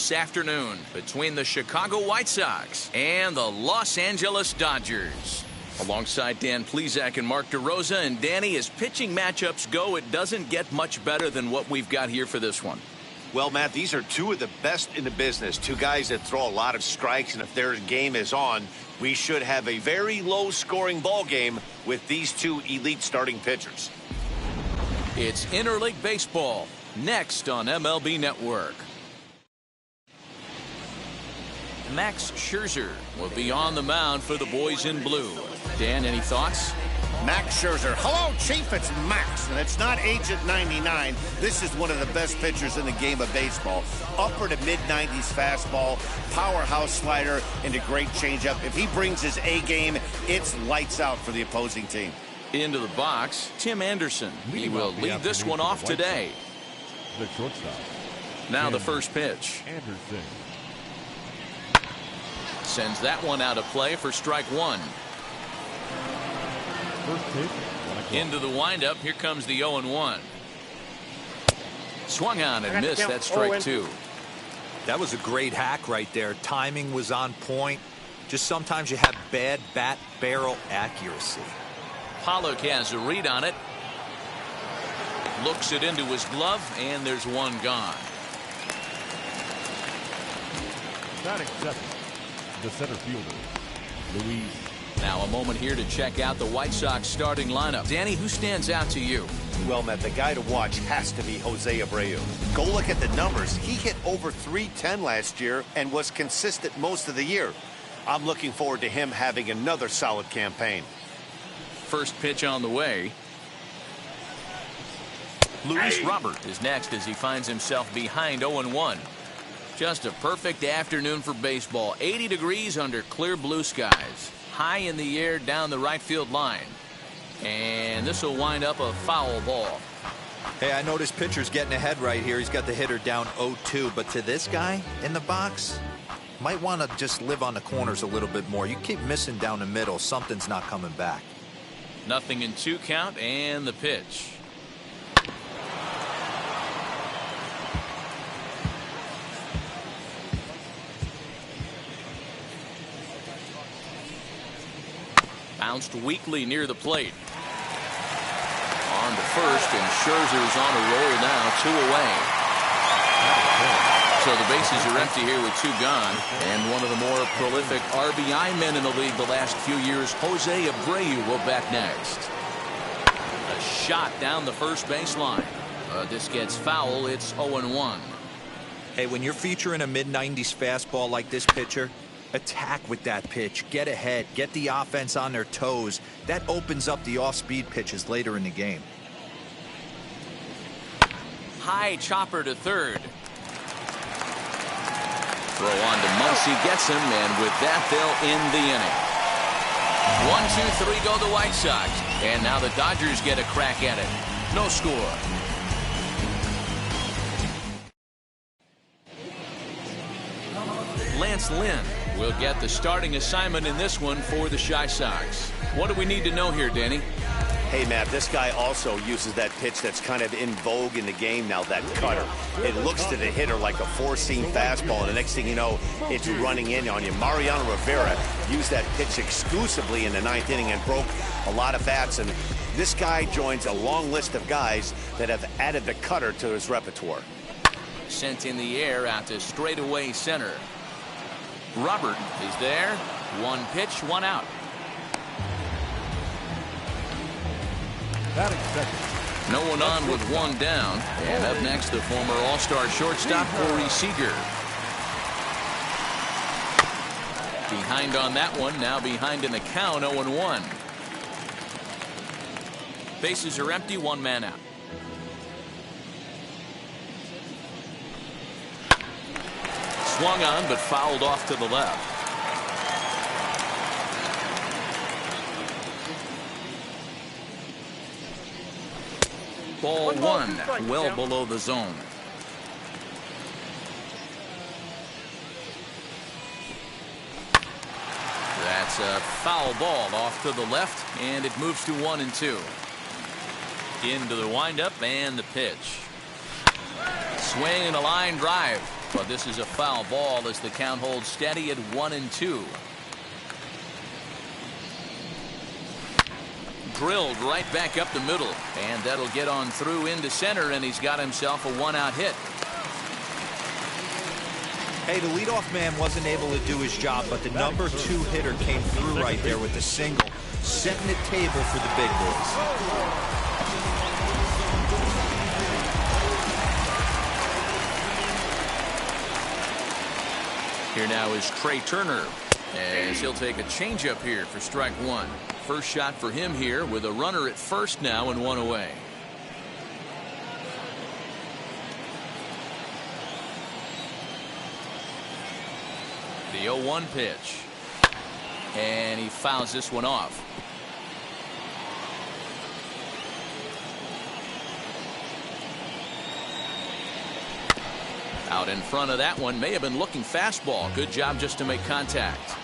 this afternoon between the Chicago White Sox and the Los Angeles Dodgers. Alongside Dan Plesac and Mark DeRosa, and Danny, as pitching matchups go, it doesn't get much better than what we've got here for this one. Well, Matt, these are two of the best in the business. Two guys that throw a lot of strikes, and if their game is on, we should have a very low-scoring ball game with these two elite starting pitchers. It's Interleague Baseball, next on MLB Network. Max Scherzer will be on the mound for the boys in blue. Dan, any thoughts? Max Scherzer. Hello, Chief. It's Max, and it's not Agent 99. This is one of the best pitchers in the game of baseball. Upper to mid-90s fastball, powerhouse slider, and a great changeup. If he brings his A game, it's lights out for the opposing team. Into the box, Tim Anderson. He will lead this one off today. The shortstop. Now the first pitch. Anderson. Sends that one out of play for strike one. First pitch. Into the windup. Here comes the 0-1. Swung on and missed. That's strike two. That was a great hack right there. Timing was on point. Just sometimes you have bad bat barrel accuracy. Pollock has a read on it. Looks it into his glove, and there's one gone. Batting second, the center fielder, Luis. Now a moment here to check out the White Sox starting lineup. Danny, who stands out to you? Well, Matt, the guy to watch has to be Jose Abreu. Go look at the numbers. He hit over .310 last year and was consistent most of the year. I'm looking forward to him having another solid campaign. First pitch on the way. Luis Robert is next as he finds himself behind 0-1. Just a perfect afternoon for baseball. 80 degrees under clear blue skies. High in the air down the right field line. And this will wind up a foul ball. Hey, I know this pitcher's getting ahead right here. He's got the hitter down 0-2. But to this guy in the box, might want to just live on the corners a little bit more. You keep missing down the middle. Something's not coming back. Nothing in 2 count, and the pitch. Bounced weakly near the plate. On to first, and Scherzer's on a roll now, 2 away. So the bases are empty here with 2 gone, and one of the more prolific RBI men in the league the last few years, Jose Abreu, will bat next. A shot down the first baseline. This gets foul. It's 0-1. Hey, when you're featuring a mid-90s fastball like this pitcher, attack with that pitch. Get ahead. Get the offense on their toes. That opens up the off-speed pitches later in the game. High chopper to third. Throw on to Muncie, gets him, and with that, they'll end the inning. 1, 2, 3 go the White Sox, and now the Dodgers get a crack at it. No score. Lance Lynn will get the starting assignment in this one for the Chi Sox. What do we need to know here, Danny? Hey, Matt, this guy also uses that pitch that's kind of in vogue in the game now, that cutter. It looks to the hitter like a 4-seam fastball, and the next thing you know, it's running in on you. Mariano Rivera used that pitch exclusively in the 9th inning and broke a lot of bats, and this guy joins a long list of guys that have added the cutter to his repertoire. Sent in the air out to straightaway center. Robert is there. 1 pitch, 1 out. Batting second. No one on with 1 down. And up next, the former All-Star shortstop, Corey Seeger. Behind on that one, now behind in the count, 0-1. Bases are empty, 1 man out. Swung on, but fouled off to the left. Ball 1, well below the zone. That's a foul ball off to the left, and it moves to 1-2. Into the windup and the pitch. Swing and a line drive. But this is a foul ball as the count holds steady at 1-2. Drilled right back up the middle, and that'll get on through into center, and he's got himself a one-out hit. Hey, the leadoff man wasn't able to do his job, but the number 2 hitter came through right there with the single, setting the table for the big boys. Here now is Trey Turner, as he'll take a changeup here for strike 1. First shot for him here with a runner at first now and 1 away. The 0-1 pitch, and he fouls this one off. Out in front of that one, may have been looking fastball. Good job just to make contact.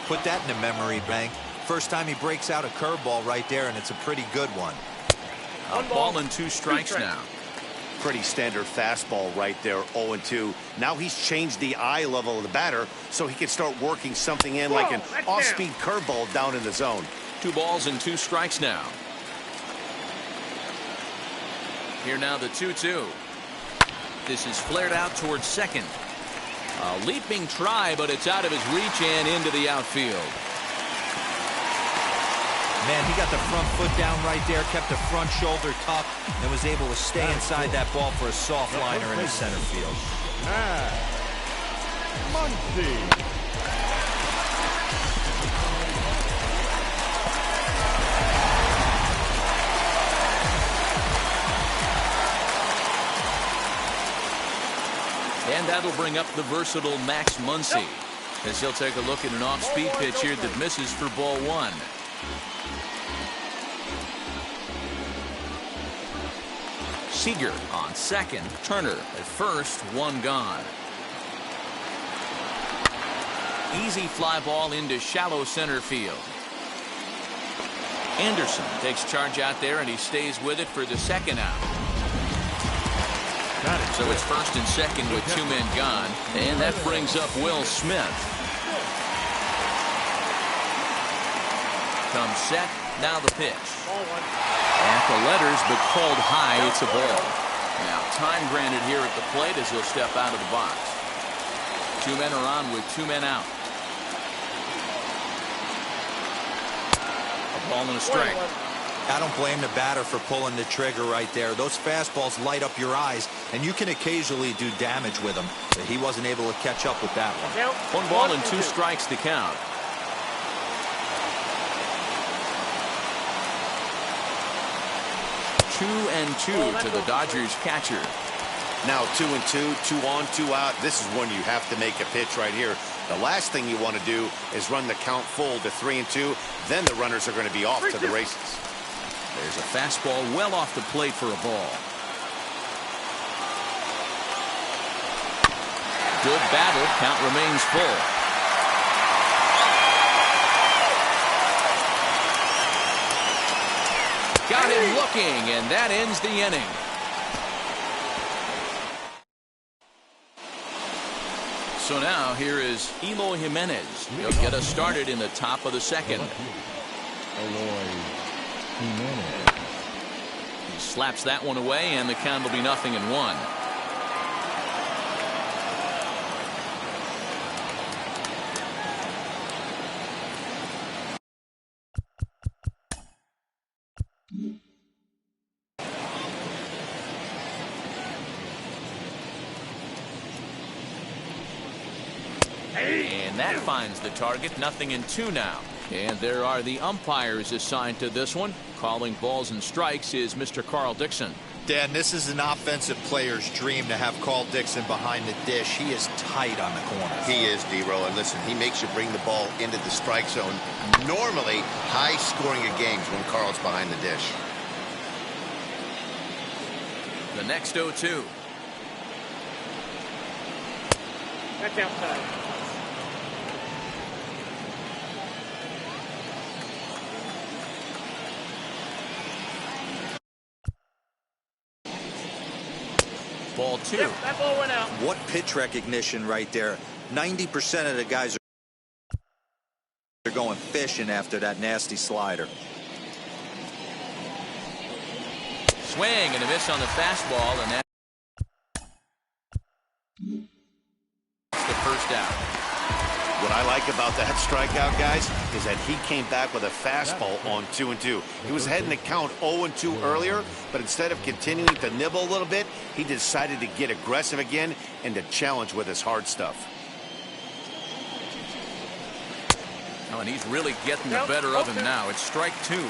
Put that in the memory bank. First time he breaks out a curveball right there, and it's a pretty good one. A ball and 2 strikes now. Pretty standard fastball right there, 0-2. Now he's changed the eye level of the batter so he can start working something in like an off-speed curveball down in the zone. 2 balls and 2 strikes now. Here now the 2-2. This is flared out towards second. A leaping try, but it's out of his reach and into the outfield. Man, he got the front foot down right there, kept the front shoulder tucked, and was able to stay inside that ball for a soft liner in the center field. Muncie. And that'll bring up the versatile Max Muncie, as he'll take a look at an off-speed pitch here that misses for ball 1. Seeger on second. Turner at first. 1 gone. Easy fly ball into shallow center field. Anderson takes charge out there, and he stays with it for the second out. So it's first and second with 2 men gone, and that brings up Will Smith. Comes set. Now the pitch. At the letters, but called high. It's a ball. Now time granted here at the plate as he'll step out of the box. 2 men are on with 2 men out. A ball and a strike. I don't blame the batter for pulling the trigger right there. Those fastballs light up your eyes, and you can occasionally do damage with them. But he wasn't able to catch up with that one. 1 ball and 2 strikes to count. Two and 2 to the Dodgers catcher. Now 2-2, 2 on, 2 out. This is when you have to make a pitch right here. The last thing you want to do is run the count full to 3-2. Then the runners are going to be off to the races. There's a fastball well off the plate for a ball. Good battle. Count remains full. Got him looking, and that ends the inning. So now here is Eloy Jimenez. He'll get us started in the top of the second. He slaps that one away, and the count will be 0-1. And that finds the target. 0-2 now. And there are the umpires assigned to this one. Calling balls and strikes is Mr. Carl Dixon. Dan, this is an offensive player's dream to have Carl Dixon behind the dish. He is tight on the corner. He is, D-Row. And listen, he makes you bring the ball into the strike zone. Normally, high scoring of games when Carl's behind the dish. The next 0-2. That's outside. Ball ball 2. Yep, that ball went out. What pitch recognition right there. 90% of the guys are going fishing after that nasty slider. Swing and a miss on the fastball, and that's the first out. What I like about that strikeout, guys, is that he came back with a fastball on 2-2. He was heading to count 0-2 earlier, but instead of continuing to nibble a little bit, he decided to get aggressive again and to challenge with his hard stuff. Oh, and he's really getting the better of him now. It's strike 2.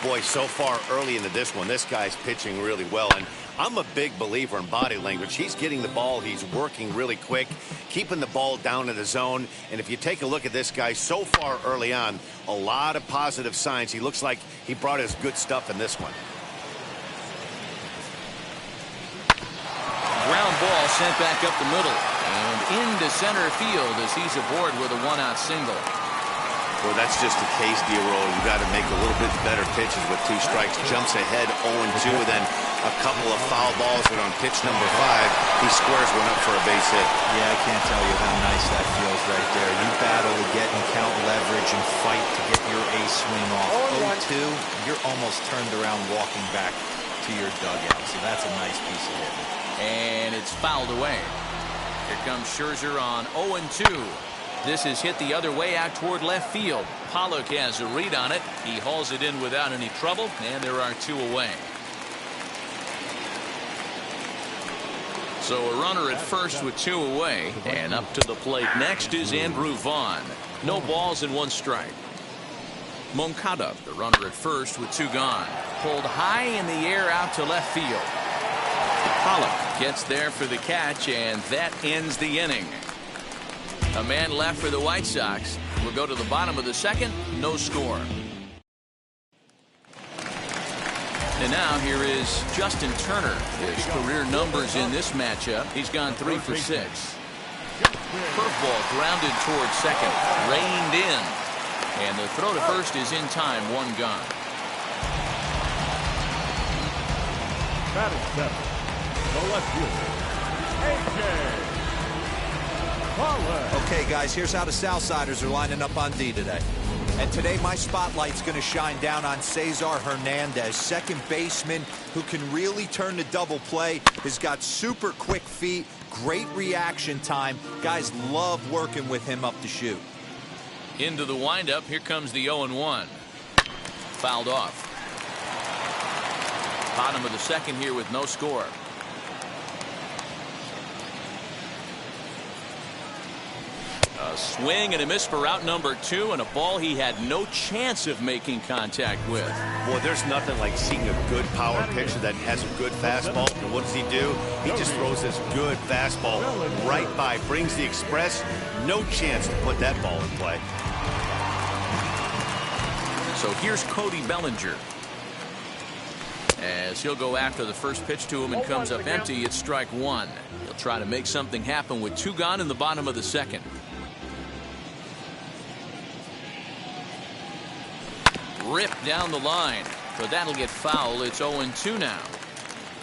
Boy, so far early into this one, this guy's pitching really well. And I'm a big believer in body language. He's getting the ball. He's working really quick, keeping the ball down in the zone. And if you take a look at this guy so far early on, a lot of positive signs. He looks like he brought his good stuff in this one. Ground ball sent back up the middle and into center field as he's aboard with a 1-out single. Well, that's just a case, DodgeWorld. You got to make a little bit better pitches with 2 strikes. Jumps ahead 0-2, and then a couple of foul balls. But on pitch number 5, he squares one up for a base hit. Yeah, I can't tell you how nice that feels right there. You battle to get and count leverage and fight to get your ace swing off. 0-2, you're almost turned around walking back to your dugout. So that's a nice piece of hitting. And it's fouled away. Here comes Scherzer on 0-2. This is hit the other way out toward left field. Pollock has a read on it. He hauls it in without any trouble, and there are 2 away. So a runner at first with 2 away, and up to the plate next is Andrew Vaughn. No balls and 1 strike. Moncada, the runner at first with 2 gone. Pulled high in the air out to left field. Pollock gets there for the catch, and that ends the inning. A man left for the White Sox. We'll go to the bottom of the 2nd. No score. And now here is Justin Turner. His career numbers in this matchup. He's gone 3 for 6. Curveball grounded towards second. Reined in. And the throw to first is in time. 1 gone. Batting 7. The left fielder, A.J. Okay, guys, here's how the Southsiders are lining up on D today. And today my spotlight's going to shine down on Cesar Hernandez, second baseman who can really turn the double play. Has got super quick feet, great reaction time. Guys love working with him up the chute. Into the windup. Here comes the 0-1. Fouled off. Bottom of the 2nd here with no score. A swing and a miss for out number 2, and a ball he had no chance of making contact with. Boy, there's nothing like seeing a good power pitcher that has a good fastball. And what does he do? He just throws this good fastball right by, brings the express. No chance to put that ball in play. So here's Cody Bellinger. As he'll go after the first pitch to him and comes up empty, it's strike 1. He'll try to make something happen with 2 gone in the bottom of the 2nd. Ripped down the line, but that'll get foul. It's 0-2 now.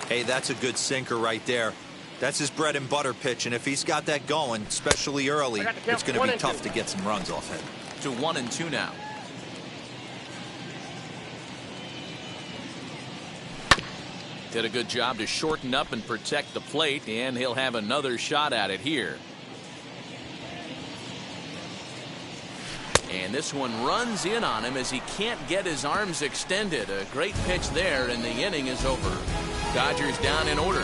Hey, that's a good sinker right there. That's his bread and butter pitch, and if he's got that going, especially early, it's going to be tough to get some runs off it. To 1-2 now. Did a good job to shorten up and protect the plate, and he'll have another shot at it here. And this one runs in on him as he can't get his arms extended. A great pitch there, and the inning is over. Dodgers down in order.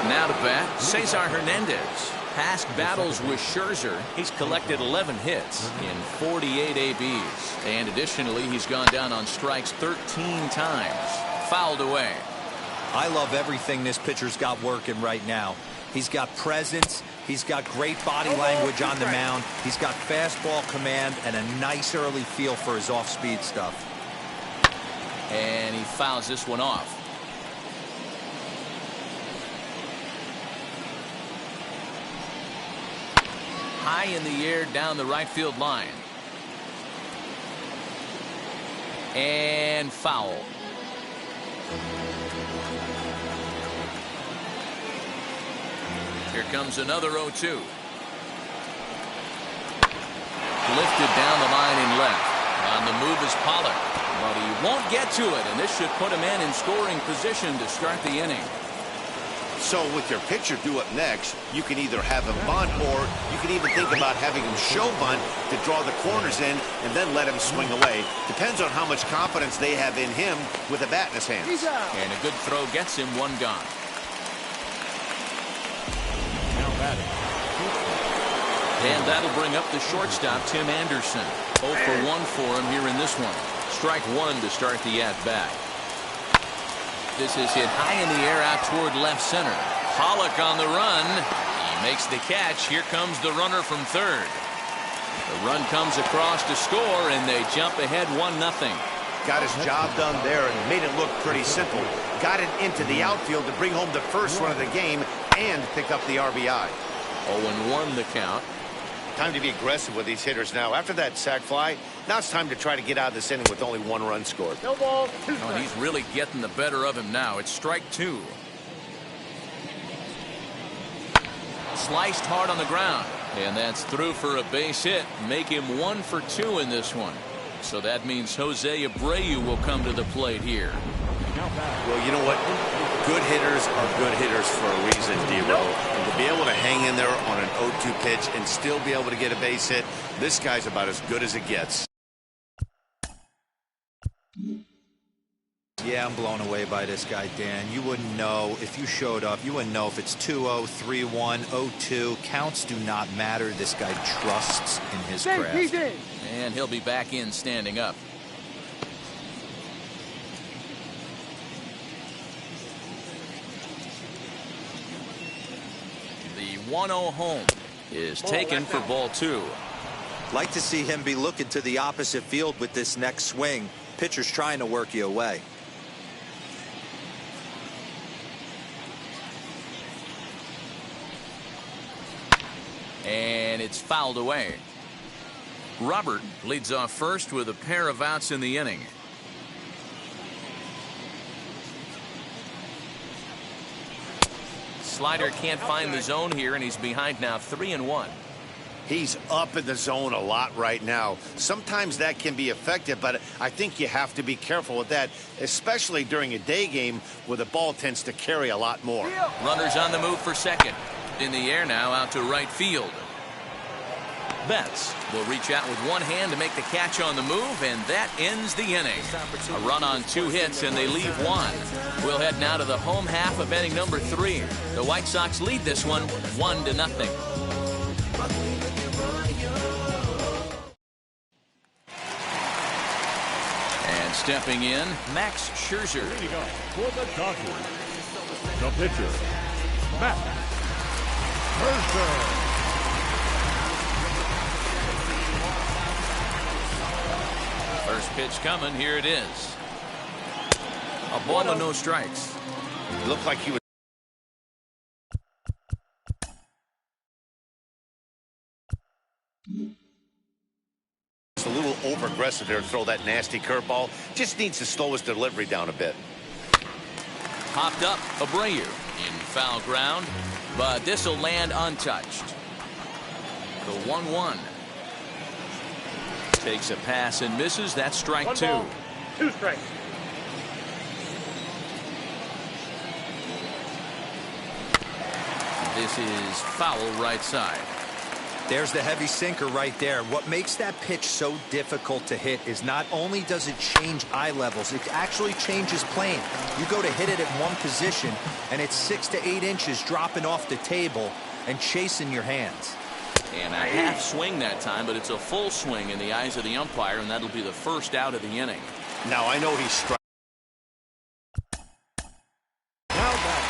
Now to bat, Cesar Hernandez. Past battles with Scherzer, he's collected 11 hits in 48 ABs. And additionally, he's gone down on strikes 13 times. Fouled away. I love everything this pitcher's got working right now. He's got presence. He's got great body language on the mound. He's got fastball command and a nice early feel for his off-speed stuff. And he fouls this one off. High in the air down the right field line. And foul. Here comes another 0-2. Lifted down the line in left. On the move is Pollock, but he won't get to it, and this should put a man in scoring position to start the inning. So with your pitcher due up next, you can either have him bunt, or you can even think about having him show bunt to draw the corners in and then let him swing away. Depends on how much confidence they have in him with a bat in his hands. And a good throw gets him one gone. Now batting. And that'll bring up the shortstop, Tim Anderson. 0 for 1 for him here in this one. Strike one to start the at-bat. This is hit high in the air out toward left center. Pollock on the run. He makes the catch. Here comes the runner from third. The run comes across to score, and they jump ahead 1-0. Got his job done there and made it look pretty simple. Got it into the outfield to bring home the first run of the game and pick up the RBI. 0-1 the count. Time to be aggressive with these hitters now. After that sac fly, now it's time to try to get out of this inning with only 1 run scored. No ball, 2 Oh, he's really getting the better of him now. It's strike 2. Sliced hard on the ground, and that's through for a base hit. Make him 1 for 2 in this one. So that means Jose Abreu will come to the plate here. Well, you know what? Good hitters are good hitters for a reason, D-Row. And to be able to hang in there on an 0-2 pitch and still be able to get a base hit, this guy's about as good as it gets. Yeah, I'm blown away by this guy, Dan. You wouldn't know if you showed up. You wouldn't know if it's 2-0, 3-1, 0-2. Counts do not matter. This guy trusts in his craft. And he'll be back in standing up. The 1-0 home is taken for ball 2. Like to see him be looking to the opposite field with this next swing. Pitcher's trying to work you away. And it's fouled away. Robert leads off first with a pair of outs in the inning. Slider can't find the zone here, and he's behind now 3-1. He's up in the zone a lot right now. Sometimes that can be effective, but I think you have to be careful with that, especially during a day game where the ball tends to carry a lot more. Runners on the move for second. In the air now out to right field. Betts will reach out with one hand to make the catch on the move, and that ends the inning. A run on 2 hits, and they leave 1. We'll head now to the home half of inning number 3. The White Sox lead this one 1-0. And stepping in, Max Scherzer. Here you go. For the Dodgers, the pitcher, Max Scherzer. First pitch coming. Here it is. A ball and no strikes. It looked like he was a little over-aggressive there to throw that nasty curveball. Just needs to slow his delivery down a bit. Popped up Abreu in foul ground, but this will land untouched. The 1-1. Takes a pass and misses. That's strike 1 2. ball, 2 strikes. This is foul right side. There's the heavy sinker right there. What makes that pitch so difficult to hit is not only does it change eye levels, it actually changes plane. You go to hit it at one position, and it's 6 to 8 inches dropping off the table and chasing your hands. And a half swing that time, but it's a full swing in the eyes of the umpire, and that'll be the first out of the inning. Now I know he's striking. Now back.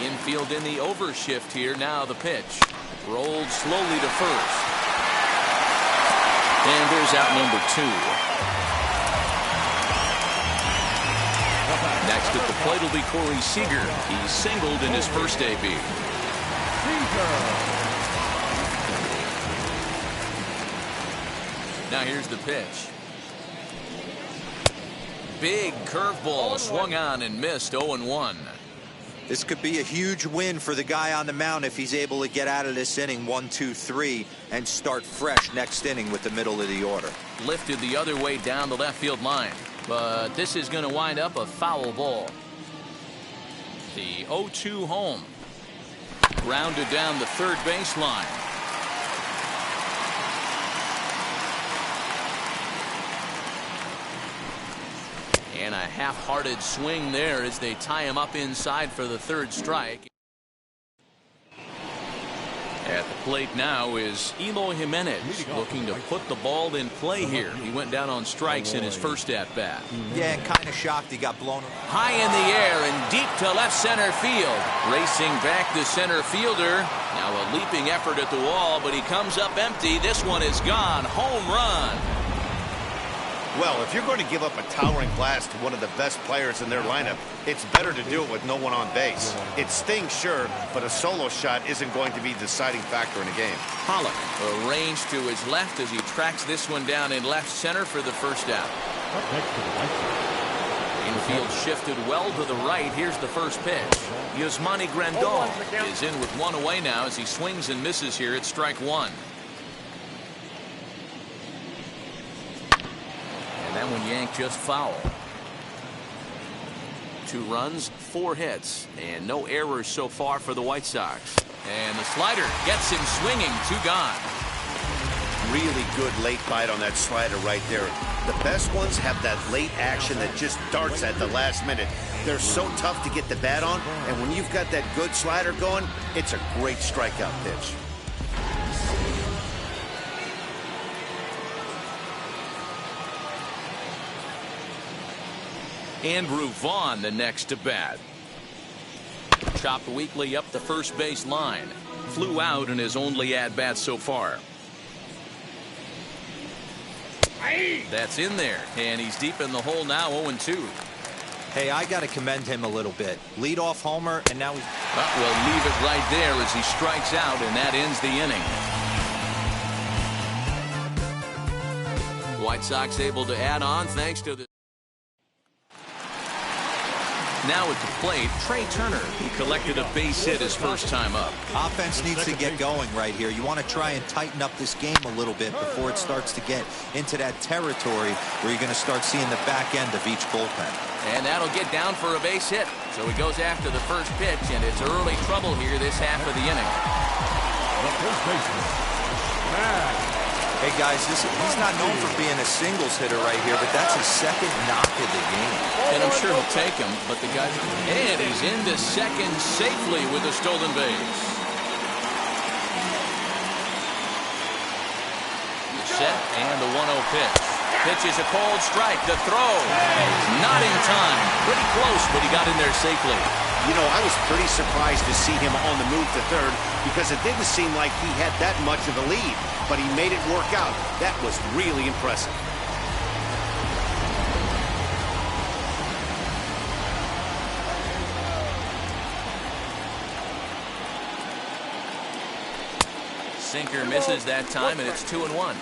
Infield in the overshift here. Now the pitch. Rolled slowly to first. And there's out number 2. plate will be Corey Seeger. He singled in his first AB. Now here's the pitch. Big curveball swung on and missed. 0-1. This could be a huge win for the guy on the mound if he's able to get out of this inning 1, 2, 3 and start fresh next inning with the middle of the order. Lifted the other way down the left field line, but this is going to wind up a foul ball. The 0-2 home. Grounded down the third baseline. And a half-hearted swing there as they tie him up inside for the third strike. At the plate now is Eloy Jimenez, looking to put the ball in play here. He went down on strikes in his first at-bat. Yeah, and kind of shocked he got blown. High in the air and deep to left center field. Racing back the center fielder. Now a leaping effort at the wall, but he comes up empty. This one is gone. Home run. Well, if you're going to give up a towering blast to one of the best players in their lineup, it's better to do it with no one on base. It stings, sure, but a solo shot isn't going to be the deciding factor in a game. Pollock arranged to his left as he tracks this one down in left center for the first out. Infield shifted well to the right. Here's the first pitch. Yasmani Grandal is in with one away now as he swings and misses here at strike one. That one yanked just foul. 2 runs, 4 hits, and no errors so far for the White Sox. And the slider gets him swinging. 2 gone. Really good late bite on that slider right there. The best ones have that late action that just darts at the last minute. They're so tough to get the bat on, and when you've got that good slider going, it's a great strikeout pitch. Andrew Vaughn the next to bat. Chopped weakly up the first base line. Flew out in his only at-bat so far. That's in there, and he's deep in the hole now. 0-2. Hey, I got to commend him a little bit. Lead-off homer, and now he's... We'll leave it right there as he strikes out, and that ends the inning. White Sox able to add on thanks to the... Now at the plate, Trey Turner, who collected a base hit his first time up. Offense needs to get going right here. You want to try and tighten up this game a little bit before it starts to get into that territory where you're going to start seeing the back end of each bullpen. And that'll get down for a base hit. So he goes after the first pitch, and it's early trouble here this half of the inning. The first baseman. Hey guys, he's not known for being a singles hitter right here, but that's his second knock of the game. And I'm sure he'll take him, but the guy... And he's into second safely with a stolen base. Set and the 1-0 pitch. Pitch is a cold strike. The throw. Not in time. Pretty close, but he got in there safely. You know, I was pretty surprised to see him on the move to third because it didn't seem like he had that much of a lead, but he made it work out. That was really impressive. Sinker misses that time, and it's 2-1.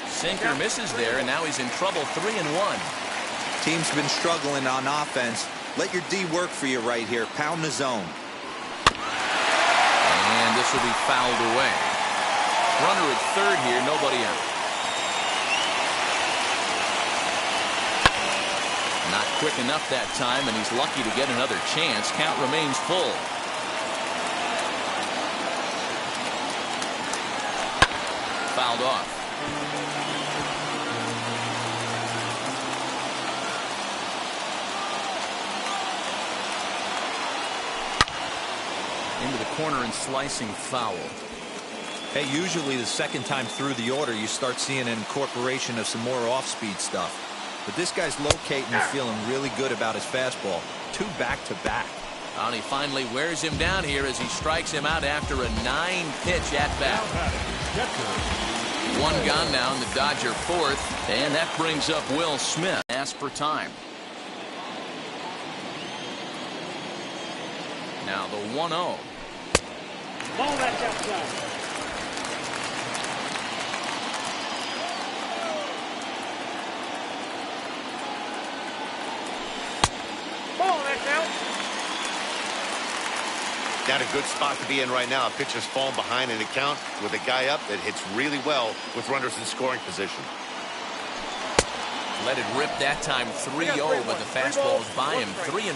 Sinker misses there, and now he's in trouble. 3-1. Team's been struggling on offense. Let your D work for you right here. Pound the zone. And this will be fouled away. Runner at third here, nobody out. Not quick enough that time, and he's lucky to get another chance. Count remains full. Fouled off. Into the corner and slicing foul. Hey, usually the second time through the order, you start seeing an incorporation of some more off-speed stuff. But this guy's locating and feeling really good about his fastball. 2 back-to-back. And he finally wears him down here as he strikes him out after a 9-pitch at-bat. One gone now in the Dodger fourth, and that brings up Will Smith. Asked for time. Now the 1-0. Ball that's outside. Ball that's out. Not a good spot to be in right now. A pitcher's falling behind an account with a guy up that hits really well with runners in scoring position. Let it rip that time 3-0, but the fastball's by him. 3-1.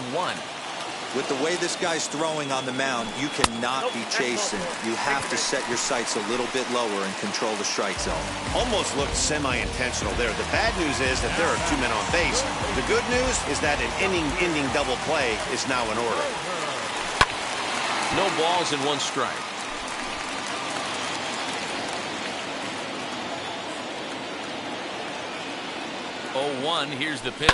With the way this guy's throwing on the mound, you cannot be chasing. You have to set your sights a little bit lower and control the strike zone. Almost looked semi-intentional there. The bad news is that there are 2 men on base. The good news is that an inning-ending double play is now in order. No balls and 1 strike. Oh, 1, here's the pitch.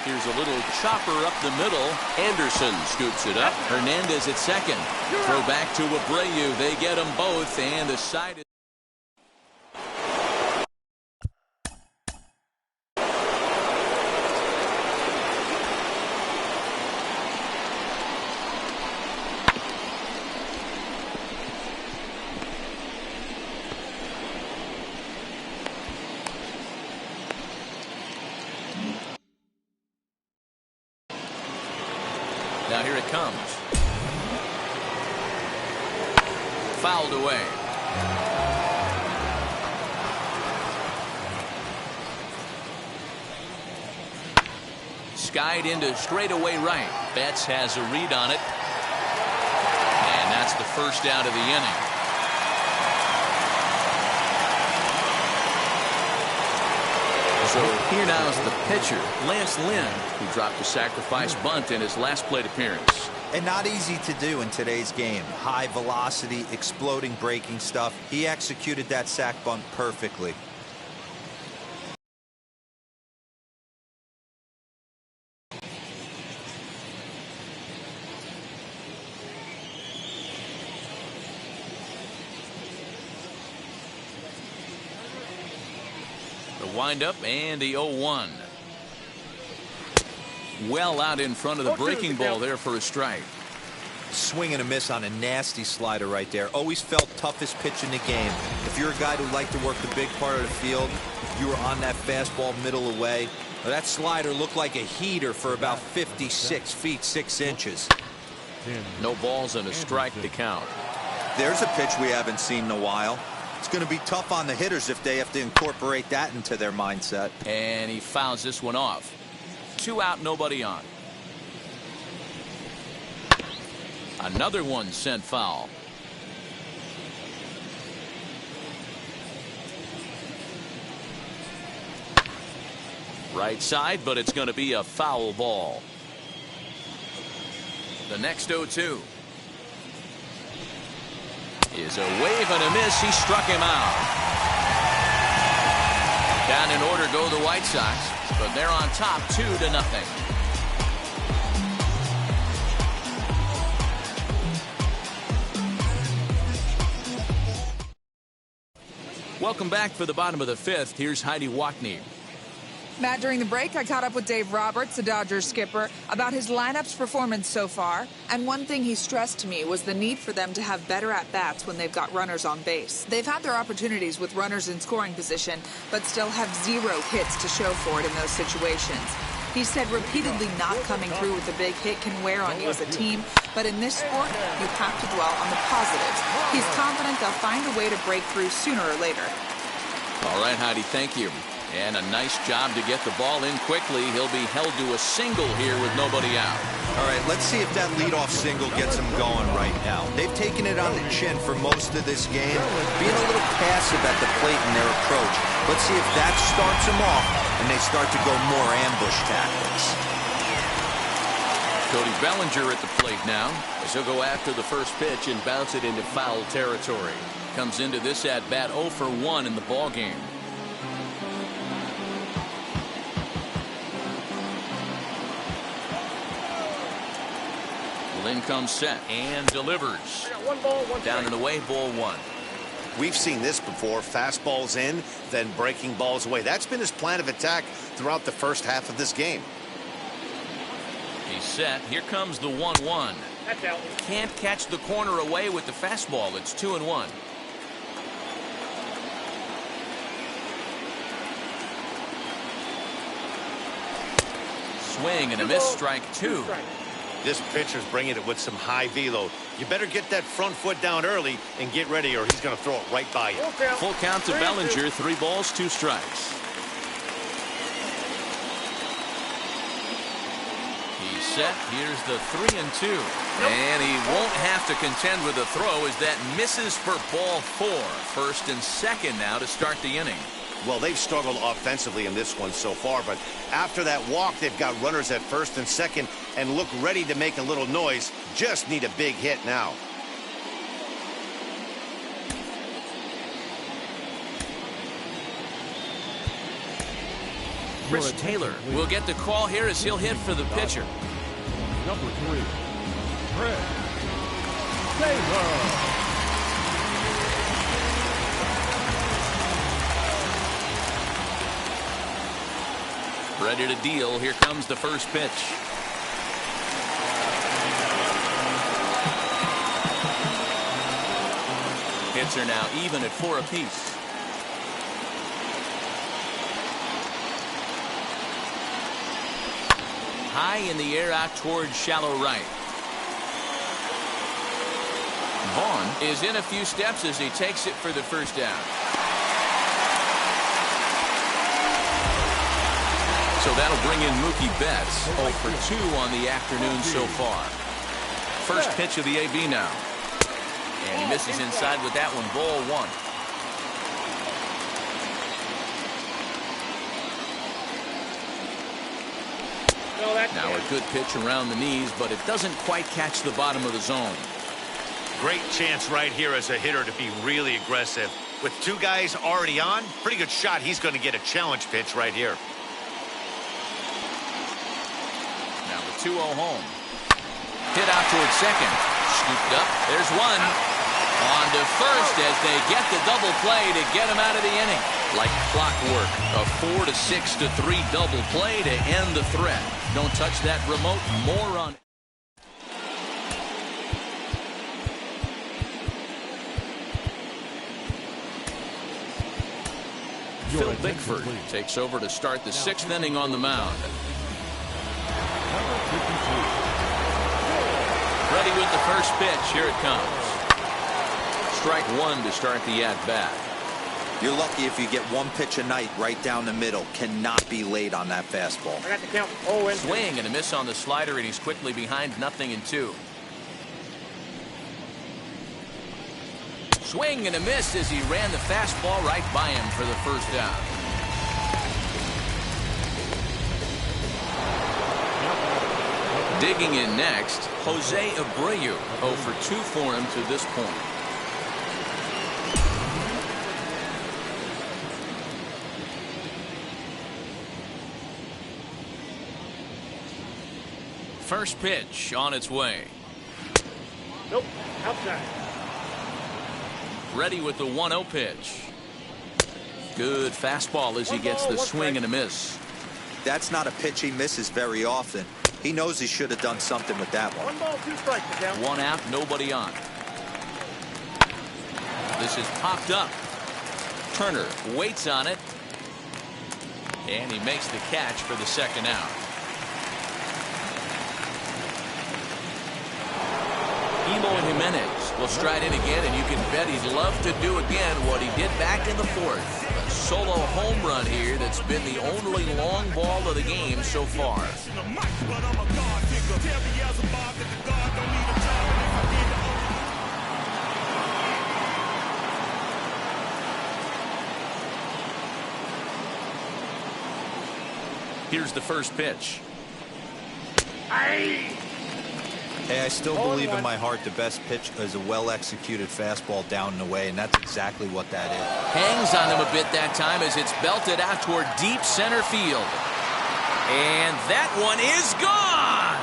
Here's a little chopper up the middle. Anderson scoops it up. Hernandez at second. Throw back to Abreu. They get them both, and the side is... Now here it comes. Fouled away. Skied into straightaway right. Betts has a read on it. And that's the first out of the inning. So here now is the pitcher, Lynn, who dropped a sacrifice bunt in his last plate appearance. And not easy to do in today's game. High velocity, exploding breaking stuff. He executed that sac bunt perfectly. Wind-up and the 0-1. Well out in front of the breaking ball there for a strike. Swing and a miss on a nasty slider right there. Always felt toughest pitch in the game. If you're a guy who liked to work the big part of the field, you were on that fastball middle away. That slider looked like a heater for about 56 feet 6 inches. No balls and a strike to count. There's a pitch we haven't seen in a while. It's going to be tough on the hitters if they have to incorporate that into their mindset. And he fouls this one off. 2 out, nobody on. Another one sent foul. Right side, but it's going to be a foul ball. The next 0-2. Is a wave and a miss. He struck him out. Down in order go the White Sox, but they're on top 2-0. Welcome back for the bottom of the 5th. Here's Heidi Wackney. Matt, during the break, I caught up with Dave Roberts, the Dodgers skipper, about his lineup's performance so far. And one thing he stressed to me was the need for them to have better at-bats when they've got runners on base. They've had their opportunities with runners in scoring position, but still have 0 hits to show for it in those situations. He said repeatedly not coming through with a big hit can wear on you as a team, but in this sport, you have to dwell on the positives. He's confident they'll find a way to break through sooner or later. All right, Heidi, thank you. And a nice job to get the ball in quickly. He'll be held to a single here with nobody out. All right, let's see if that leadoff single gets them going right now. They've taken it on the chin for most of this game, being a little passive at the plate in their approach. Let's see if that starts them off and they start to go more ambush tactics. Cody Bellinger at the plate now, as he'll go after the first pitch and bounce it into foul territory. Comes into this at-bat 0 for 1 in the ballgame. Lynn comes set and delivers. One ball, one down strike. and away, ball 1. We've seen this before. Fastballs in, then breaking balls away. That's been his plan of attack throughout the first half of this game. He's set. Here comes the 1-1. That's out. Can't catch the corner away with the fastball. It's 2-1. Swing and a miss, strike 2. This pitcher's bringing it with some high velo. You better get that front foot down early and get ready, or he's going to throw it right by you. Full count to Bellinger. 3 balls, 2 strikes. He's set. Here's the 3-2. And he won't have to contend with a throw as that misses for ball 4. First and second now to start the inning. Well, they've struggled offensively in this one so far, but after that walk, they've got runners at first and second and look ready to make a little noise. Just need a big hit now. Chris Taylor will get the call here as he'll hit for the pitcher. Number 3, Trey Turner. Ready to deal. Here comes the first pitch. Hits are now even at 4 apiece. High in the air out towards shallow right. Vaughn is in a few steps as he takes it for the first down. So that'll bring in Mookie Betts. 0 for 2 on the afternoon so far. First pitch of the AB now. And he misses inside with that one. Ball 1. Now a good pitch around the knees, but it doesn't quite catch the bottom of the zone. Great chance right here as a hitter to be really aggressive. With 2 guys already on, pretty good shot. He's going to get a challenge pitch right here. Now the 2-0 home. Hit out towards second. Scooped up. There's one. On to first as they get the double play to get him out of the inning. Like clockwork, a 4-6-3 double play to end the threat. Don't touch that remote. More on. Phil Bickford takes over to start the 6th inning on the mound. Ready with the first pitch. Here it comes. Strike 1 to start the at-bat. You're lucky if you get 1 pitch a night right down the middle. Cannot be late on that fastball. I got the count. 0-2. Swing and a miss on the slider, and he's quickly behind 0-2. Swing and a miss as he ran the fastball right by him for the first down. Digging in next, Jose Abreu. 0 for 2 for him to this point. First pitch on its way. Nope. Outside. Ready with the 1-0 pitch. Good fastball as he gets the swing and a miss. That's not a pitch he misses very often. He knows he should have done something with that one. 1 ball, 2 strikes. 1 out, nobody on. This is popped up. Turner waits on it. And he makes the catch for the 2nd out. Emo Jimenez will stride in again, and you can bet he'd love to do again what he did back in the 4th. A solo home run here that's been the only long ball of the game so far. Here's the first pitch. Hey, I still believe in my heart the best pitch is a well-executed fastball down and away, and that's exactly what that is. Hangs on him a bit that time as it's belted out toward deep center field. And that one is gone!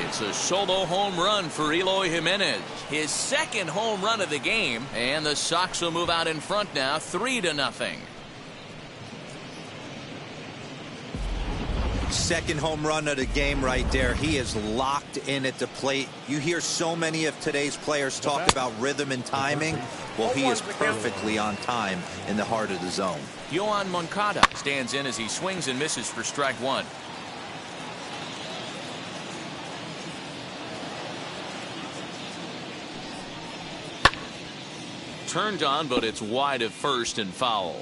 It's a solo home run for Eloy Jimenez. His second home run of the game, and the Sox will move out in front now 3-0. Second home run of the game right there. He is locked in at the plate. You hear so many of today's players talk about rhythm and timing. Well, he is perfectly on time in the heart of the zone. Yohan Moncada stands in as he swings and misses for strike one. Turned on, but it's wide of first and foul.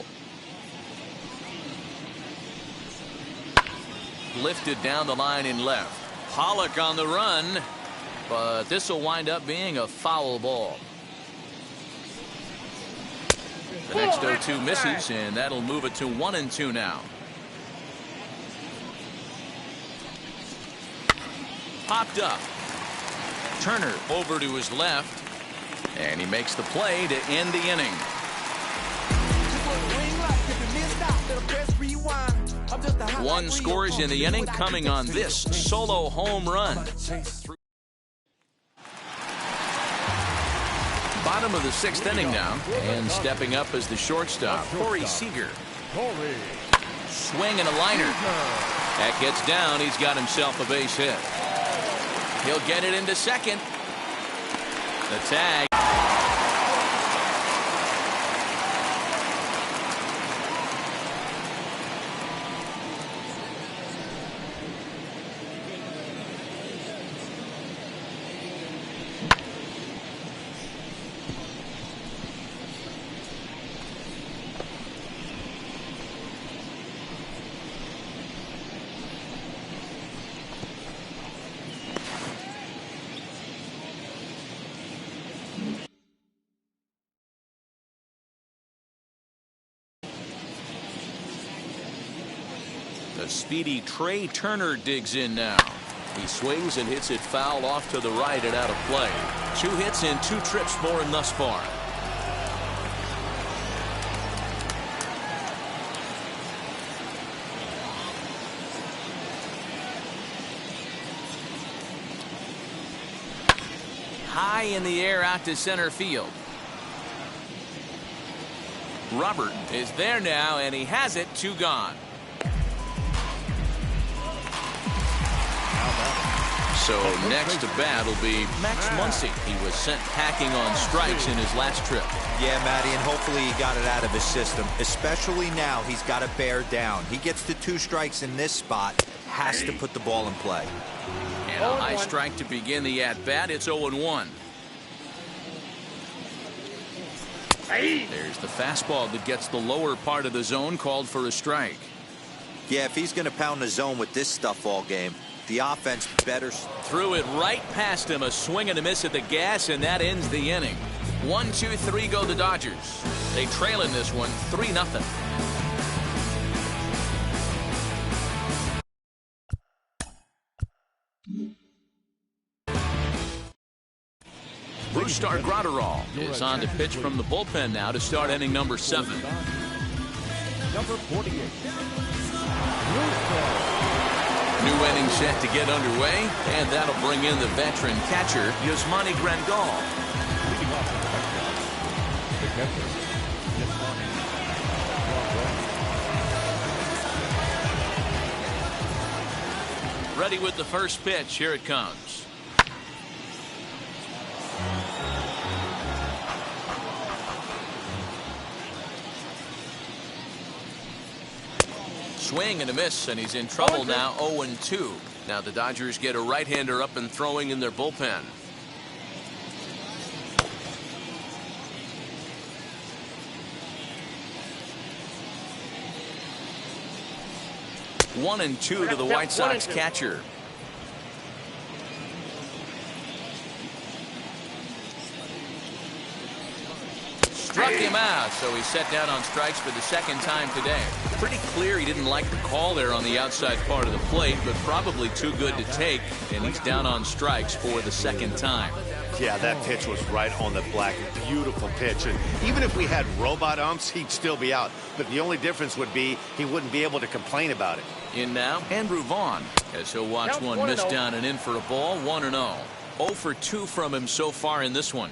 Lifted down the line in left. Pollock on the run, but this will wind up being a foul ball. The next 0-2 misses, and that'll move it to 1-2 now. Popped up. Turner over to his left, and he makes the play to end the inning. One scores in the inning, coming on this solo home run. Bottom of the 6th inning now, and stepping up as the shortstop, Corey Seeger. Swing and a liner. That gets down. He's got himself a base hit. He'll get it into second. The tag. The speedy Trey Turner digs in now. He swings and hits it foul off to the right and out of play. 2 hits and 2 trips for him thus far. High in the air out to center field. Robert is there now, and he has it. 2 gone. So next to bat will be Max Muncie. He was sent packing on strikes in his last trip. Yeah, Matty, and hopefully he got it out of his system. Especially now, he's got to bear down. He gets to 2 strikes in this spot, has to put the ball in play. And a high strike to begin the at-bat. It's 0-1. There's the fastball that gets the lower part of the zone, called for a strike. Yeah, if he's going to pound the zone with this stuff all game, the offense better. Threw it right past him. A swing and a miss at the gas, and that ends the inning. 1-2-3 go the Dodgers. They trail in this one 3-0. Bruce Gratterall is on to pitch from the bullpen now to start inning number 7. Number 48. New inning set to get underway, and that'll bring in the veteran catcher, Yasmani Grandal. Leading off the catcher, Yasmani. Ready with the first pitch. Here it comes. Swing and a miss, and he's in trouble now. 0-2. Now the Dodgers get a right-hander up and throwing in their bullpen. One and two to the White Sox catcher. Struck him out, so he's set down on strikes for the second time today. Pretty clear he didn't like the call there on the outside part of the plate, but probably too good to take, and he's down on strikes for the second time. Yeah, that pitch was right on the black. Beautiful pitch. And even if we had robot umps, he'd still be out. But the only difference would be he wouldn't be able to complain about it. In now, Andrew Vaughn, as he'll watch one miss down and in for a ball, 1-0. 0 for 2 from him so far in this one.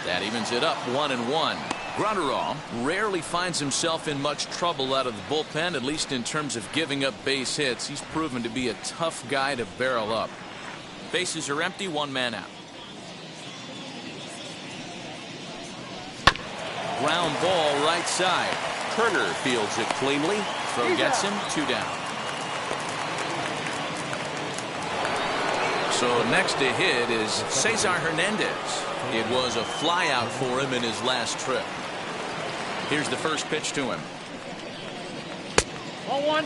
That evens it up, 1-1. Grunterall rarely finds himself in much trouble out of the bullpen, at least in terms of giving up base hits. He's proven to be a tough guy to barrel up. Bases are empty, 1 man out. Ground ball right side. Turner fields it cleanly. Throw gets him, 2 down. So next to hit is Cesar Hernandez. It was a fly out for him in his last trip. Here's the first pitch to him. 0-1.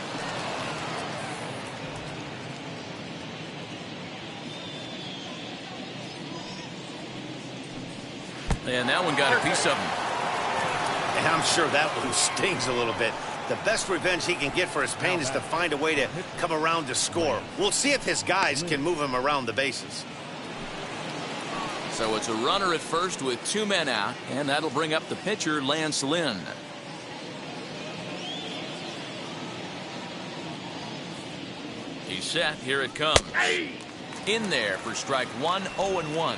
And that one got a piece of him. And I'm sure that one stings a little bit. The best revenge he can get for his pain is to find a way to come around to score. We'll see if his guys can move him around the bases. So it's a runner at first with 2 men out, and that'll bring up the pitcher, Lynn. He's set. Here it comes. In there for strike 1, 0-1.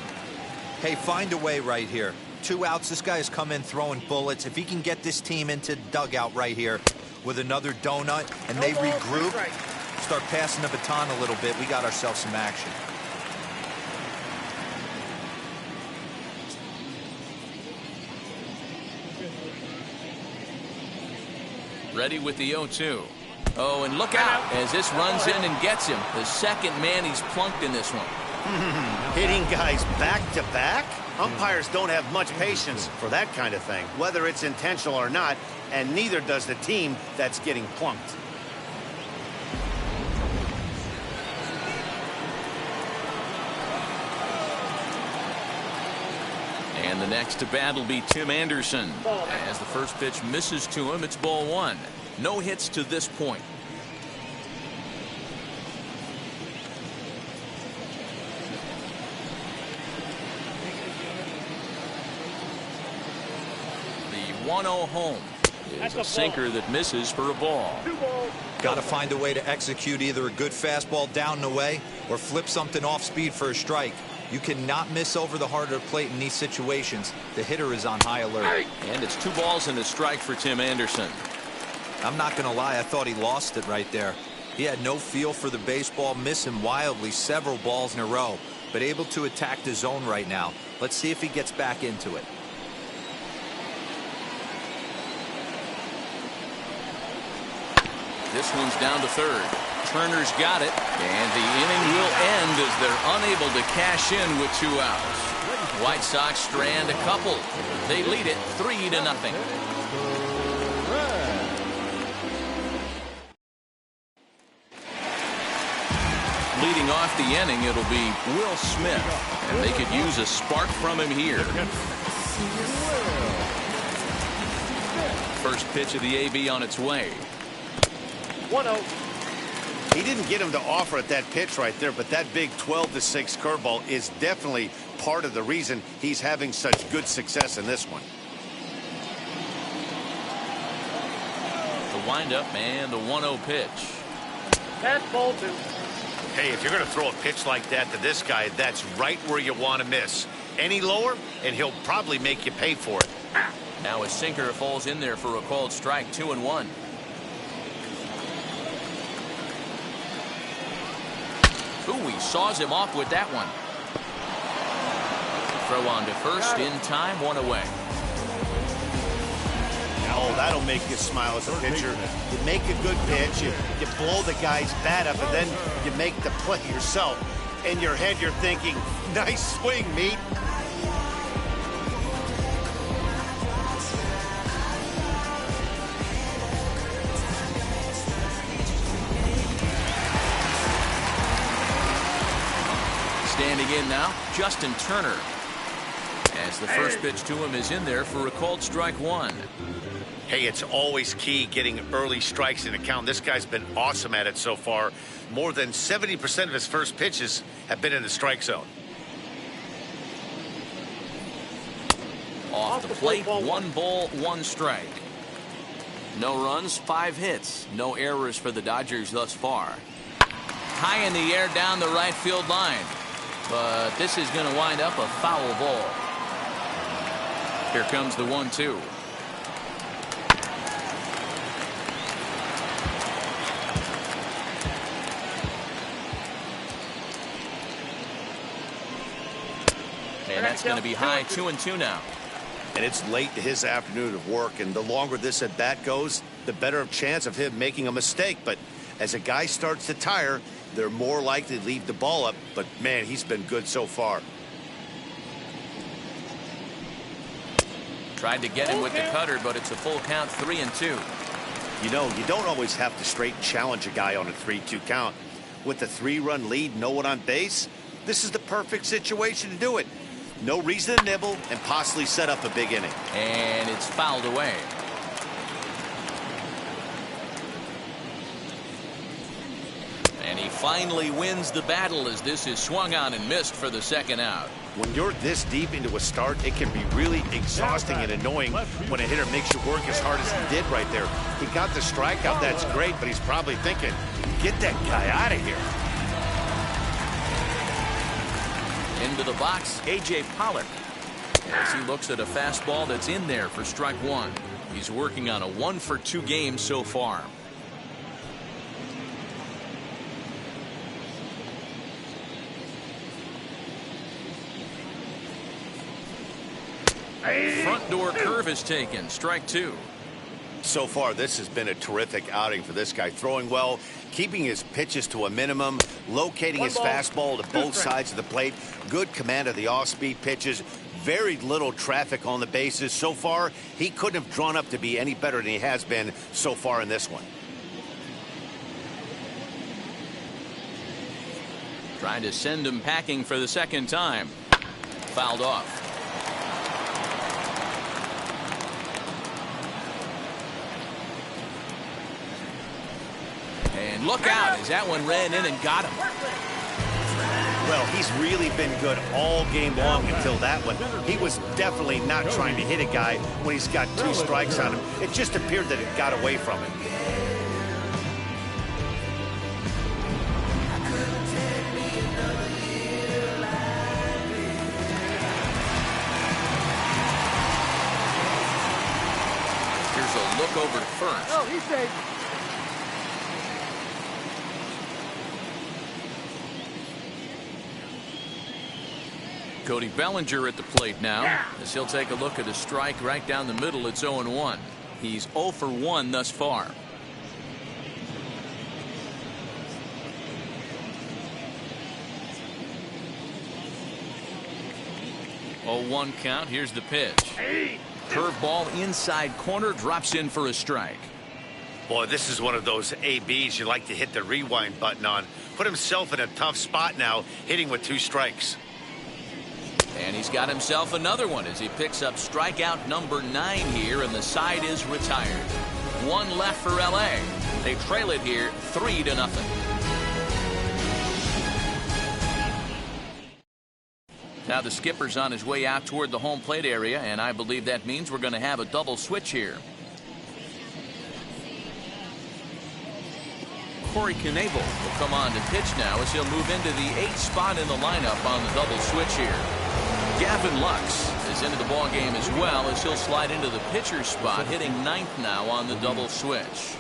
Hey, find a way right here. 2 outs. This guy has come in throwing bullets. If he can get this team into dugout right here with another donut and they regroup, start passing the baton a little bit, we got ourselves some action. Ready with the 0-2. Oh, and look out as this runs in and gets him. The second man he's plunked in this one. Hitting guys back to back? Umpires don't have much patience for that kind of thing, whether it's intentional or not, and neither does the team that's getting plunked. And the next to bat will be Tim Anderson. As the first pitch misses to him, it's ball 1. No hits to this point. The 1-0 home is a sinker that misses for a ball. Got to find a way to execute either a good fastball down and away or flip something off speed for a strike. You cannot miss over the heart of the plate in these situations. The hitter is on high alert. And it's 2 balls and a strike for Tim Anderson. I'm not going to lie, I thought he lost it right there. He had no feel for the baseball, missing wildly several balls in a row, but able to attack the zone right now. Let's see if he gets back into it. This one's down to third. Turner's got it, and the inning will end as they're unable to cash in with 2 outs. White Sox strand a couple. They lead it 3-0. Leading off the inning, it'll be Will Smith, and they could use a spark from him here. First pitch of the AB on its way. 1-0. He didn't get him to offer at that pitch right there, but that big 12-6 curveball is definitely part of the reason he's having such good success in this one. The windup and the 1-0 pitch. That's ball 2. Hey, if you're going to throw a pitch like that to this guy, that's right where you want to miss. Any lower, and he'll probably make you pay for it. Now a sinker falls in there for a called strike, 2-1. Ooh, he saws him off with that one. Throw on to first in time, 1 away. Oh, that'll make you smile as a pitcher. You make a good pitch, you blow the guy's bat up, and then you make the play yourself. In your head, you're thinking, nice swing, meat. Standing in now, Justin Turner. As the first pitch to him is in there for a called strike one. Hey, it's always key getting early strikes in the count. This guy's been awesome at it so far. More than 70% of his first pitches have been in the strike zone. Off the plate, 1 ball, 1 strike. No runs, 5 hits. No errors for the Dodgers thus far. High in the air down the right field line. But this is going to wind up a foul ball. Here comes the 1-2. And that's going to be high, 2-2 now. And it's late to his afternoon of work, and the longer this at bat goes, the better of chance of him making a mistake. But as a guy starts to tire, they're more likely to leave the ball up. But man, he's been good so far. Tried to get him with the cutter, but it's a full count, 3-2. You know, you don't always have to straight challenge a guy on a 3-2 count. With a 3-run lead, no one on base, this is the perfect situation to do it. No reason to nibble and possibly set up a big inning. And it's fouled away. And he finally wins the battle as this is swung on and missed for the second out. When you're this deep into a start, it can be really exhausting and annoying when a hitter makes you work as hard as he did right there. He got the strikeout, that's great, but he's probably thinking, get that guy out of here. Into the box, A.J. Pollock, as he looks at a fastball that's in there for strike one. He's working on a 1-for-2 game so far. Front door curve is taken, strike two. So far, this has been a terrific outing for this guy. Throwing well, keeping his pitches to a minimum, locating his fastball to both sides of the plate, good command of the off-speed pitches, very little traffic on the bases. So far, he couldn't have drawn up to be any better than he has been so far in this one. Trying to send him packing for the second time. Fouled off. And look out as that one ran in and got him. Well, he's really been good all game long until that one. He was definitely not trying to hit a guy when he's got 2 strikes on him. It just appeared that it got away from him. Here's a look over to first. Oh, he's safe. Cody Bellinger at the plate now, as he'll take a look at a strike right down the middle. It's 0-1. He's 0 for 1 thus far. Oh, 1 count. Here's the pitch. Curveball inside corner, drops in for a strike. Boy, this is one of those ABs you like to hit the rewind button on. Put himself in a tough spot now, hitting with 2 strikes. And he's got himself another one as he picks up strikeout number 9 here, and the side is retired. 1 left for L.A. They trail it here 3-0. Now the skipper's on his way out toward the home plate area, and I believe that means we're going to have a double switch here. Corey Knebel will come on to pitch now as he'll move into the 8th spot in the lineup on the double switch here. Gavin Lux is into the ball game as well as he'll slide into the pitcher's spot, hitting 9th now on the double switch.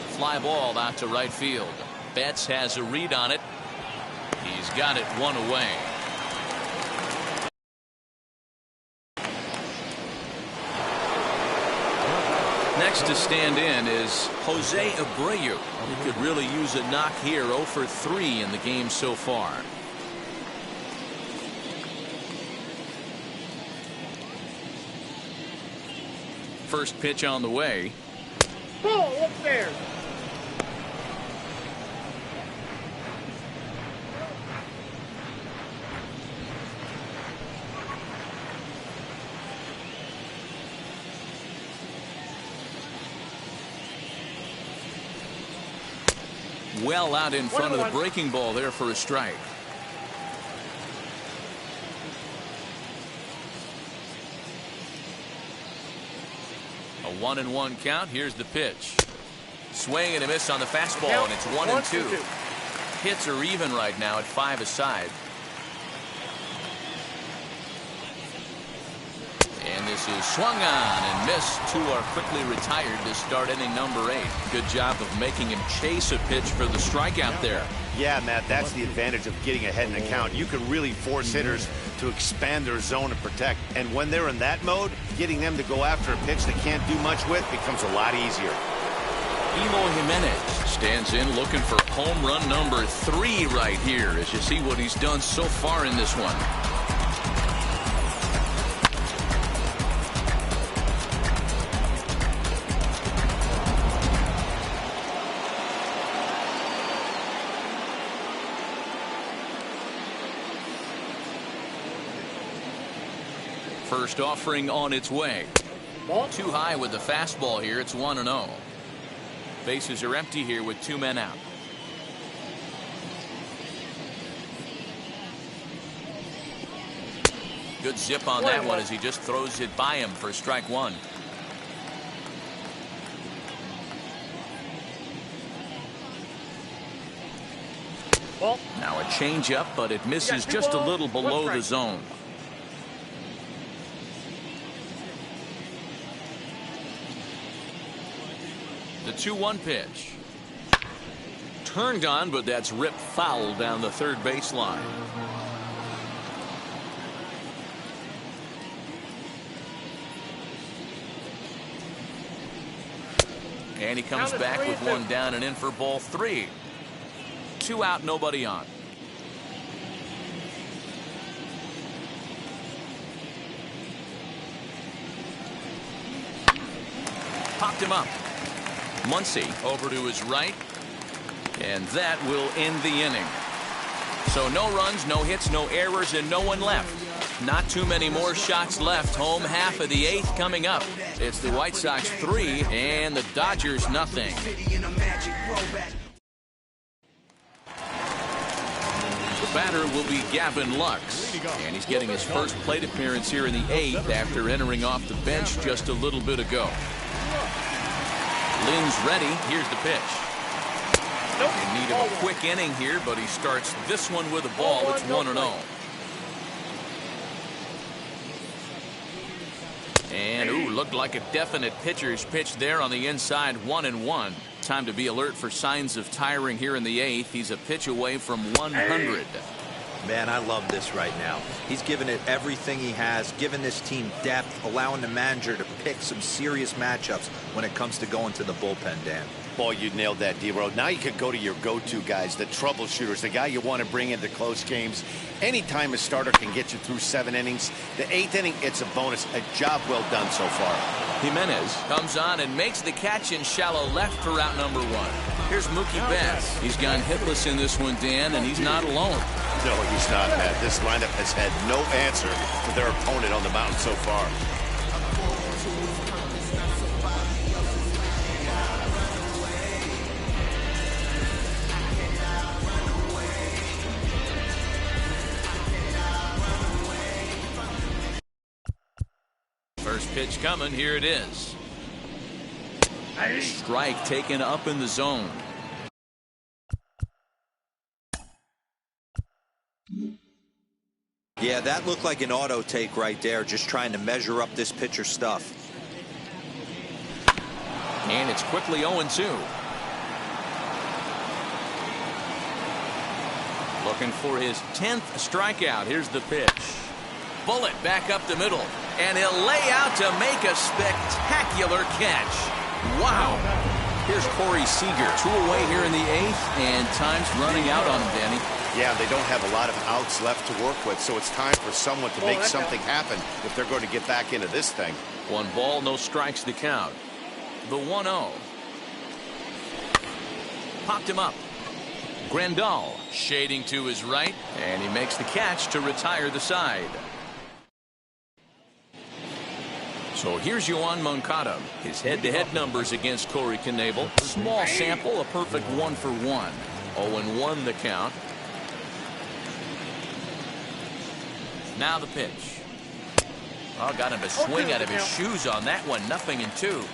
Fly ball out to right field. Betts has a read on it. He's got it 1 away. Next to stand in is Jose Abreu. He could really use a knock here. 0 for 3 in the game so far. First pitch on the way. Ball upstairs. well out in front of the breaking ball there for a strike. A 1-1 count. Here's the pitch. Swing and a miss on the fastball, and it's 1-2. Hits are even right now at 5 aside. And this is swung on and missed. 2 are quickly retired to start inning number 8. Good job of making him chase a pitch for the strikeout there. Yeah, Matt, that's the advantage of getting ahead in the count. You can really force hitters to expand their zone and protect. And when they're in that mode, getting them to go after a pitch they can't do much with becomes a lot easier. Eloy Jimenez stands in looking for home run number 3 right here as you see what he's done so far in this one. First offering on its way. Too high with the fastball here. It's 1-0. Bases are empty here with 2 men out. Good zip on that one as he just throws it by him for strike 1. Now a changeup, but it misses just a little below the zone. The 2-1 pitch. Turned on, but that's ripped foul down the third baseline. And he comes back with 1 down and in for ball 3. 2 out, nobody on. Popped him up. Muncie over to his right, and that will end the inning. So no runs, no hits, no errors, and no one left. Not too many more shots left. Home half of the 8th coming up. It's the White Sox 3 and the Dodgers nothing. The batter will be Gavin Lux, and he's getting his first plate appearance here in the 8th after entering off the bench just a little bit ago. Lynn's ready. Here's the pitch. In need of a quick inning here, but he starts this one with a ball. It's 1-0. And looked like a definite pitcher's pitch there on the inside. 1-1. Time to be alert for signs of tiring here in the 8th. He's a pitch away from 100. Man, I love this right now. He's given it everything he has, given this team depth, allowing the manager to pick some serious matchups when it comes to going to the bullpen, Dan. Boy, you nailed that, D-Road. Now you could go to your go-to guys, the troubleshooters, the guy you want to bring into close games. Anytime a starter can get you through 7 innings, the 8th inning, it's a bonus. A job well done so far. Jimenez comes on and makes the catch in shallow left for out number 1. Here's Mookie Betts. He's gone hitless in this one, Dan, and he's not alone. No, he's not, Matt. This lineup has had no answer for their opponent on the mound so far. First pitch coming. Here it is. Strike taken up in the zone. Yeah, that looked like an auto take right there, just trying to measure up this pitcher stuff. And it's quickly 0-2. Looking for his 10th strikeout. Here's the pitch. Bullet back up the middle. And he'll lay out to make a spectacular catch. Wow. Here's Corey Seeger. 2 away here in the 8th, and time's running out on him, Danny. Yeah, they don't have a lot of outs left to work with, so it's time for someone to make something happen if they're going to get back into this thing. 1 ball, no strikes to count. The 1-0. Popped him up. Grandal shading to his right, and he makes the catch to retire the side. So here's Yoan Moncada. His head-to-head numbers against Corey Knebel. Small sample, a perfect 1 for 1. 0-1 the count. Now the pitch. Oh, got him to swing out of his shoes on that one. 0-2.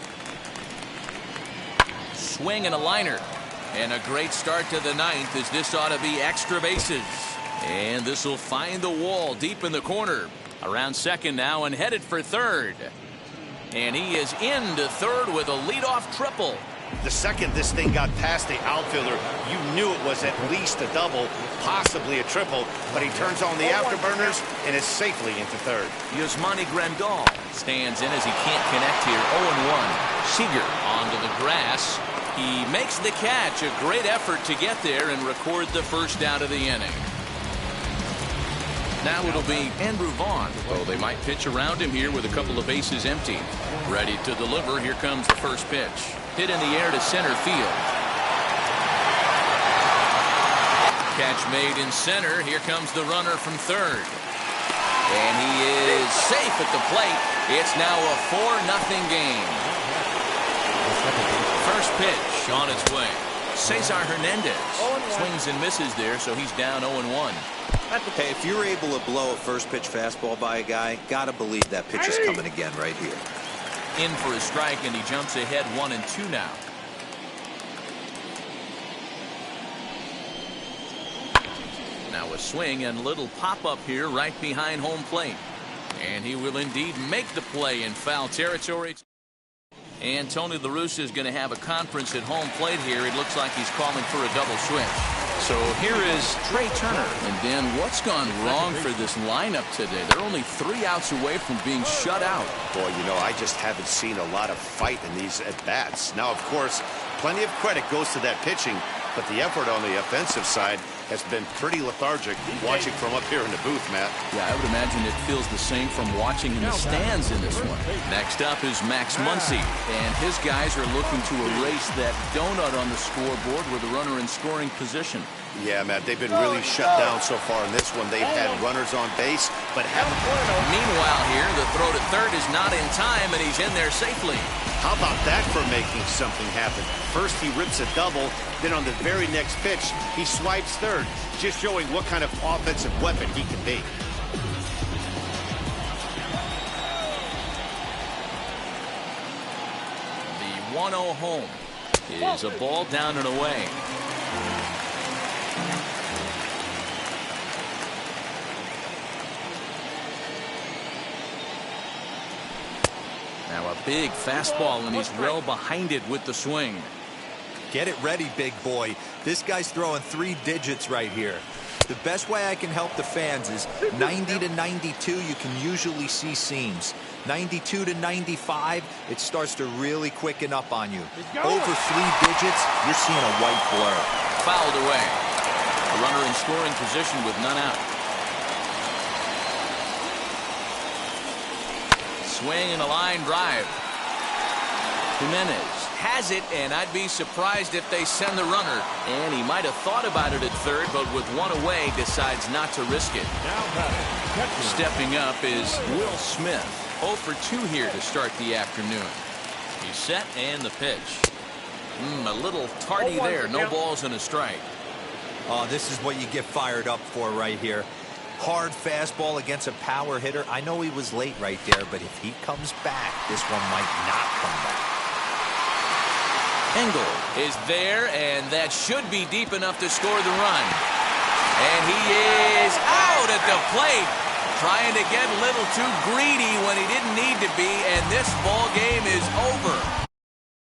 Swing and a liner. And a great start to the ninth, as this ought to be extra bases. And this will find the wall deep in the corner. Around second now and headed for third. And he is into third with a leadoff triple. The second this thing got past the outfielder, you knew it was at least a double, possibly a triple, but he turns on the afterburners and is safely into third. Yasmani Grandal stands in as he can't connect here. 0-1. Seeger onto the grass. He makes the catch. A great effort to get there and record the first out of the inning. Now it'll be Andrew Vaughn, though they might pitch around him here with a couple of bases empty. Ready to deliver. Here comes the first pitch. Hit in the air to center field. Catch made in center. Here comes the runner from third. And he is safe at the plate. It's now a 4-0 game. First pitch on its way. Cesar Hernandez swings and misses there, so he's down 0-1. Hey, if you're able to blow a first pitch fastball by a guy, gotta believe that pitch is coming again right here. In for a strike, and he jumps ahead 1-2 now. Now a swing and a little pop-up here right behind home plate. And he will indeed make the play in foul territory. And Tony La Russa is going to have a conference at home plate here. It looks like he's calling for a double switch. So here is Trey Turner. And then what's gone wrong for this lineup today? They're only 3 outs away from being shut out. Boy, you know, I just haven't seen a lot of fight in these at-bats. Now, of course, plenty of credit goes to that pitching, but the effort on the offensive side has been pretty lethargic watching from up here in the booth, Matt. Yeah, I would imagine it feels the same from watching in the stands in this one. Next up is Max Muncie, and his guys are looking to erase that donut on the scoreboard with a runner in scoring position. Yeah, Matt, they've been really shut down so far in this one. They've had runners on base, but haven't. Meanwhile here, the throw to third is not in time, and he's in there safely. How about that for making something happen? First he rips a double, then on the very next pitch, he swipes third, just showing what kind of offensive weapon he can be. The 1-0 home is a ball down and away. Now a big fastball, and he's well behind it with the swing. Get it ready, big boy. This guy's throwing 3 digits right here. The best way I can help the fans is 90 to 92, you can usually see seams. 92 to 95, it starts to really quicken up on you. Over 3 digits, you're seeing a white blur. Fouled away. A runner in scoring position with none out. Swing and a line drive. Jimenez has it, and I'd be surprised if they send the runner. And he might have thought about it at third, but with 1 away, decides not to risk it. Stepping up is Will Smith. 0 for 2 here to start the afternoon. He's set, and the pitch. A little tardy there. No balls and a strike. Oh, this is what you get fired up for right here. Hard fastball against a power hitter. I know he was late right there, but if he comes back, this one might not come back. Engel is there, and that should be deep enough to score the run. And he is out at the plate, trying to get a little too greedy when he didn't need to be, and this ball game